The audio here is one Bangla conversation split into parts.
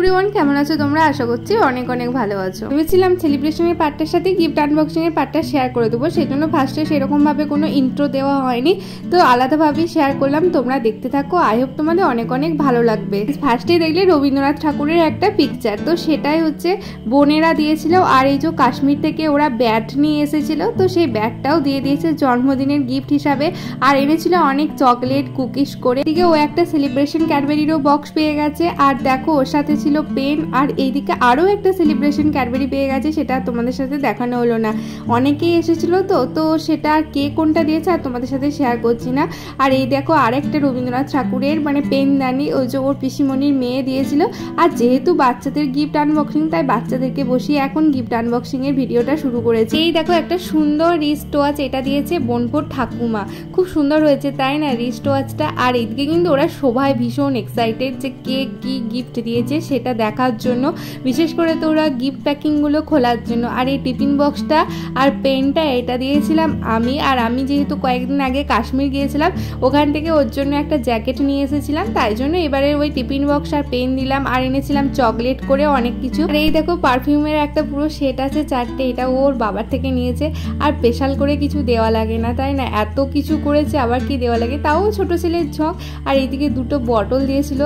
এভরিওয়ান, কেমন আছো তোমরা? আশা করছি অনেক অনেক ভালো আছো। ভেবেছিলাম সেলিব্রেশনের পার্টটার সাথে গিফট আনবক্সিং এর পার্টটা শেয়ার করে দেবো, সেই জন্য ফার্স্টে সেরকম ভাবে কোনো ইন্ট্রো দেওয়া হয়নি, তো আলাদাভাবেই শেয়ার করলাম। তোমরা দেখতে থাকো, আই হোপ তোমাদের অনেক অনেক ভালো লাগবে। ফার্স্টে দেখলে রবীন্দ্রনাথ ঠাকুরের একটা পিকচার, তো সেটাই হচ্ছে বোনেরা দিয়েছিল। আর এই যে কাশ্মীর থেকে ওরা ব্যাট নিয়ে এসেছিল, তো সেই ব্যাটটাও দিয়ে দিয়েছে জন্মদিনের গিফট হিসাবে। আর এনেছিল অনেক চকলেট কুকিজ করে। এদিকে ও একটা সেলিব্রেশন ক্যাডবেরিরও বক্স পেয়ে গেছে। আর দেখো ওর সাথে ছিল পেন। আর এইদিকে আরও একটা সেলিব্রেশন ক্যাডবেরি পেয়ে গেছে, সেটা তোমাদের সাথে দেখানো হলো না, অনেকেই এসেছিল তো সেটা আর কে কোনটা দিয়েছে আর তোমাদের সাথে শেয়ার করছি না। আর এই দেখো আরেকটা রবীন্দ্রনাথ ঠাকুরের পেনদানি, ওই যে ওর পিসিমণির মেয়ে দিয়েছিল। আর যেহেতু বাচ্চাদের গিফট আনবক্সিং, তাই বাচ্চাদেরকে বসিয়ে এখন গিফট আনবক্সিং এর ভিডিওটা শুরু করেছে। এই দেখো একটা সুন্দর রিস্ট ওয়াচ, এটা দিয়েছে বোনপোর ঠাকুমা, খুব সুন্দর হয়েছে তাই না রিস্ট ওয়াচটা। আর এদিকে কিন্তু ওরা সবাই ভীষণ এক্সাইটেড যে কে কি গিফট দিয়েছে সেটা দেখার জন্য, বিশেষ করে তো ওরা গিফট প্যাকিংগুলো খোলার জন্য। আর এই টিফিন বক্সটা আর পেনটা এটা দিয়েছিলাম আমি। আর আমি যেহেতু কয়েকদিন আগে কাশ্মীর গিয়েছিলাম, ওখান থেকে ওর জন্য একটা জ্যাকেট নিয়ে এসেছিলাম, তাই জন্য এবারে ওই টিফিন বক্স আর পেন দিলাম। আর এনেছিলাম চকলেট করে অনেক কিছু। আর এই দেখো পারফিউমের একটা পুরো সেট আছে 4টে, এটা ওর বাবার থেকে নিয়েছে। আর স্পেশাল করে কিছু দেওয়া লাগে না তাই না, এত কিছু করেছে আবার কি দেওয়া লাগে, তাও ছোট ছেলের ঝোঁক। আর এইদিকে দুটো বটল দিয়েছিল।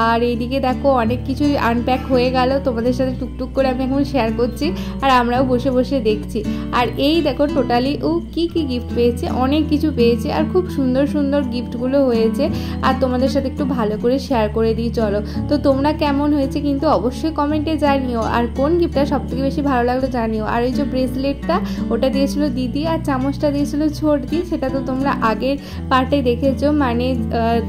আর এইদিকে দেখো অনেক কিছু আনপ্যাক হয়ে গেল, তোমাদের সাথে টুকটুক করে আমি এখন শেয়ার করছি আর আমরাও বসে বসে দেখছি। আর এই দেখো টোটালি ও কি কি গিফট পেয়েছে, অনেক কিছু পেয়েছে আর খুব সুন্দর সুন্দর গিফটগুলো হয়েছে। আর তোমাদের সাথে একটু ভালো করে শেয়ার করে দিই চলো। তো তোমরা কেমন হয়েছে কিন্তু অবশ্যই কমেন্টে জানিও, আর কোন গিফটটা সবথেকে বেশি ভালো লাগলো জানিও। আর ওই যে ব্রেসলেটটা ওটা দিয়েছিল দিদি, আর চামচটা দিয়েছিল ছোটদি, সেটা তো তোমরা আগের পার্টে দেখেছো,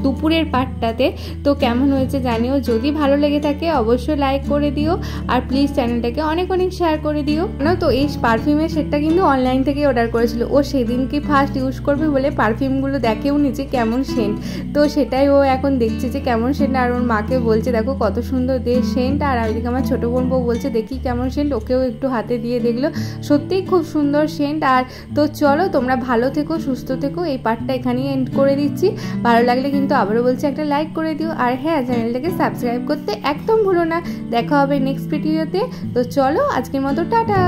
দুপুরের পার্টটাতে। তো কেমন হয়েছে জানিও, যদি ভালো লেগে থাকে অবশ্যই লাইক করে দিও, আর প্লিজ চ্যানেলটাকে অনেক অনেক শেয়ার করে দিও। তো এই পারফিউমের সেটটা কিন্তু অনলাইন থেকে অর্ডার করেছিল। ও সেদিনকে ফার্স্ট ইউজ করবে বলে পারফিউমগুলো দেখেও নিচে কেমন সেন্ট, তো সেটাই ও এখন দেখছে যে কেমন সেন্ট। আর ওর মাকে বলছে দেখো কত সুন্দর সেন্ট। আর ওইদিকে আমার ছোটো বোন বউ বলছে দেখি কেমন সেন্ট, ওকেও একটু হাতে দিয়ে দেখলো, সত্যিই খুব সুন্দর সেন্ট। আর তো চলো তোমরা ভালো থেকো, সুস্থ থেকো। এই পার্টটা এখানেই এন্ড করে দিচ্ছি। ভালো লাগলে কিন্তু আবারও বলছি একটা লাইক করে দিও, আর হ্যাঁ চ্যানেলটাকে সাবস্ক্রাইব করতে একদম ভুলো না। দেখা হবে নেক্সট ভিডিওতে। তো চলো আজকের মতো টাটা।